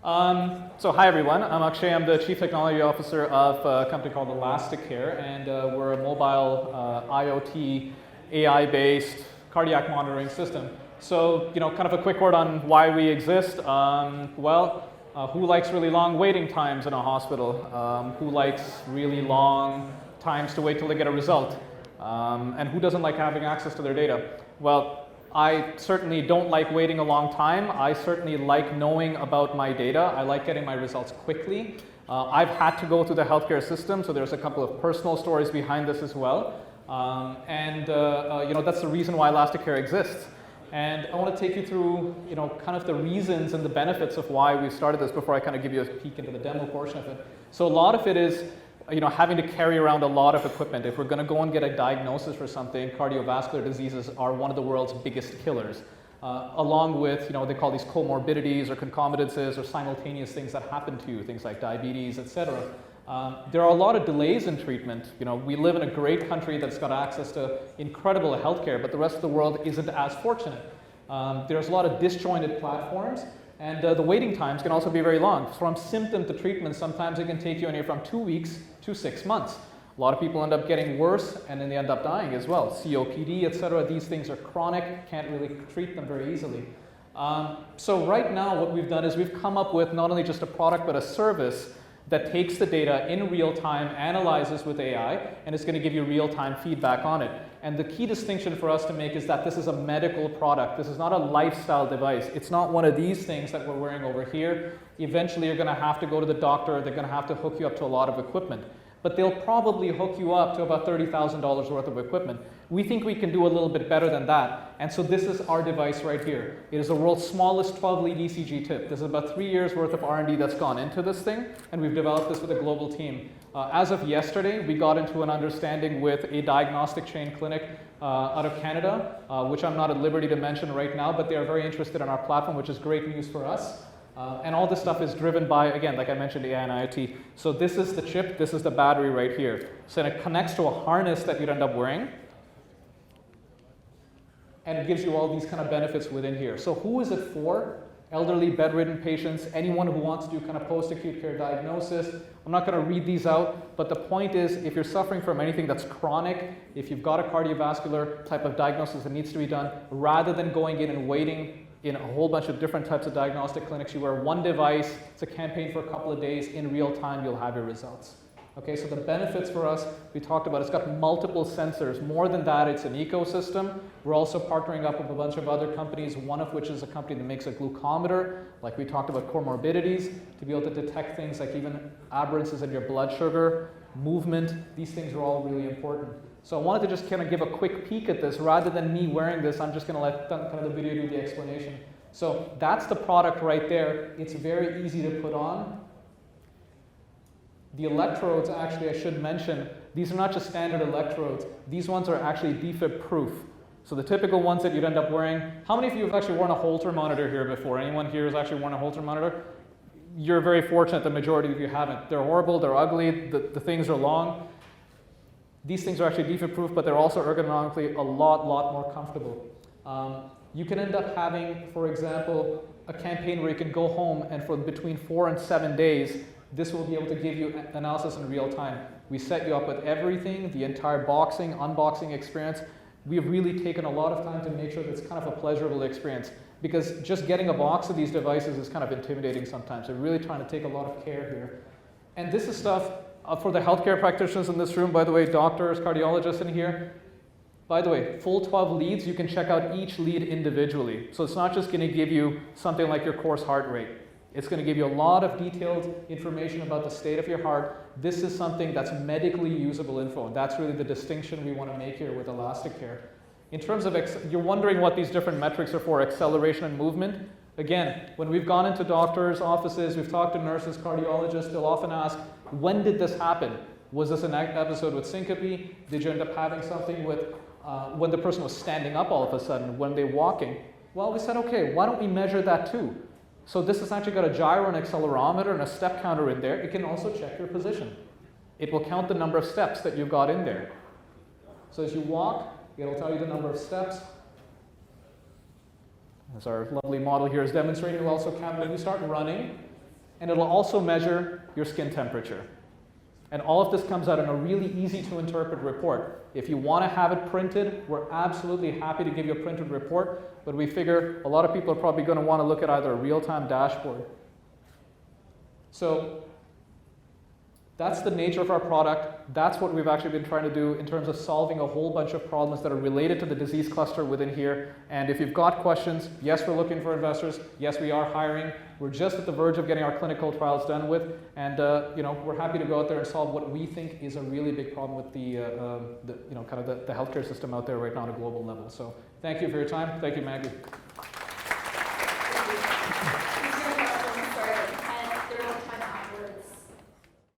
So hi everyone, I'm Akshay. I'm the Chief Technology Officer of a company called HealthTO, and we're a mobile IoT AI-based cardiac monitoring system. So, kind of a quick word on why we exist. Who likes really long waiting times in a hospital? Who likes really long times to wait till they get a result? And who doesn't like having access to their data? Well, I certainly don't like waiting a long time. I certainly like knowing about my data. I like getting my results quickly. I've had to go through the healthcare system, so there's a couple of personal stories behind this as well. That's the reason why HealthTO exists. And I want to take you through, kind of the reasons and the benefits of why we started this before I kind of give you a peek into the demo portion of it. So a lot of it is having to carry around a lot of equipment. If we're going to go and get a diagnosis for something, cardiovascular diseases are one of the world's biggest killers. Along with, they call these comorbidities or concomitances or simultaneous things that happen to you, things like diabetes, etc. There are a lot of delays in treatment. We live in a great country that's got access to incredible healthcare, but the rest of the world isn't as fortunate. There's a lot of disjointed platforms. And the waiting times can also be very long. From symptom to treatment, sometimes it can take you anywhere from 2 weeks to 6 months. A lot of people end up getting worse, and then they end up dying as well. COPD, etc. These things are chronic, can't really treat them very easily. So right now, what we've done is we've come up with not only just a product, but a service that takes the data in real time, analyzes with AI, and is going to give you real-time feedback on it. And the key distinction for us to make is that this is a medical product. This is not a lifestyle device. It's not one of these things that we're wearing over here. Eventually, you're going to have to go to the doctor. They're going to have to hook you up to a lot of equipment. But they'll probably hook you up to about $30,000 worth of equipment. We think we can do a little bit better than that. And so this is our device right here. It is the world's smallest 12-lead ECG tip. This is about 3 years worth of R&D that's gone into this thing, and we've developed this with a global team. As of yesterday, we got into an understanding with a diagnostic chain clinic out of Canada, which I'm not at liberty to mention right now, but they are very interested in our platform, which is great news for us. And all this stuff is driven by, again, like I mentioned, AI and IoT. So this is the chip, this is the battery right here. So it connects to a harness that you'd end up wearing. And it gives you all these kind of benefits within here. So who is it for? Elderly, bedridden patients, anyone who wants to do kind of post-acute care diagnosis. I'm not going to read these out, but the point is, if you're suffering from anything that's chronic, if you've got a cardiovascular type of diagnosis that needs to be done, rather than going in and waiting in a whole bunch of different types of diagnostic clinics, you wear one device, it's a campaign for a couple of days, in real time you'll have your results. Okay, so the benefits for us, we talked about, it's got multiple sensors. More than that, it's an ecosystem. We're also partnering up with a bunch of other companies, one of which is a company that makes a glucometer, like we talked about comorbidities, to be able to detect things like even aberrances in your blood sugar, movement. These things are all really important. So I wanted to just kind of give a quick peek at this. Rather than me wearing this, I'm just going to let kind of the video do the explanation. So that's the product right there. It's very easy to put on. The electrodes, actually, I should mention, these are not just standard electrodes. These ones are actually defib-proof. So the typical ones that you'd end up wearing, how many of you have actually worn a Holter monitor here before? Anyone here has actually worn a Holter monitor? You're very fortunate, the majority of you haven't. They're horrible, they're ugly, the things are long. These things are actually defib-proof, but they're also ergonomically a lot more comfortable. You can end up having, for example, a campaign where you can go home and for between 4 and 7 days, this will be able to give you analysis in real time. We set you up with everything, the entire unboxing experience. We've really taken a lot of time to make sure that it's kind of a pleasurable experience, because just getting a box of these devices is kind of intimidating sometimes. We're really trying to take a lot of care here. And this is stuff for the healthcare practitioners in this room, by the way, doctors, cardiologists in here. By the way, full 12 leads, you can check out each lead individually. So it's not just going to give you something like your course heart rate. It's going to give you a lot of detailed information about the state of your heart. This is something that's medically usable info. And that's really the distinction we want to make here with HealthTO. In terms of, you're wondering what these different metrics are for, acceleration and movement. Again, when we've gone into doctors' offices, we've talked to nurses, cardiologists, they'll often ask, when did this happen? Was this an episode with syncope? Did you end up having something with when the person was standing up all of a sudden, when they're walking? Well, we said, okay, why don't we measure that too? So this has actually got a gyro and accelerometer and a step counter in there. It can also check your position. It will count the number of steps that you've got in there. So as you walk, it'll tell you the number of steps. As our lovely model here is demonstrating, we'll also count when you start running. and it'll also measure your skin temperature. And all of this comes out in a really easy to interpret report. If you want to have it printed, we're absolutely happy to give you a printed report, but we figure a lot of people are probably going to want to look at either a real-time dashboard. So that's the nature of our product. That's what we've actually been trying to do in terms of solving a whole bunch of problems that are related to the disease cluster within here. And if you've got questions, yes, we're looking for investors. Yes, we are hiring. We're just at the verge of getting our clinical trials done with. And we're happy to go out there and solve what we think is a really big problem with the healthcare system out there right now on a global level. So thank you for your time. Thank you, Maggie.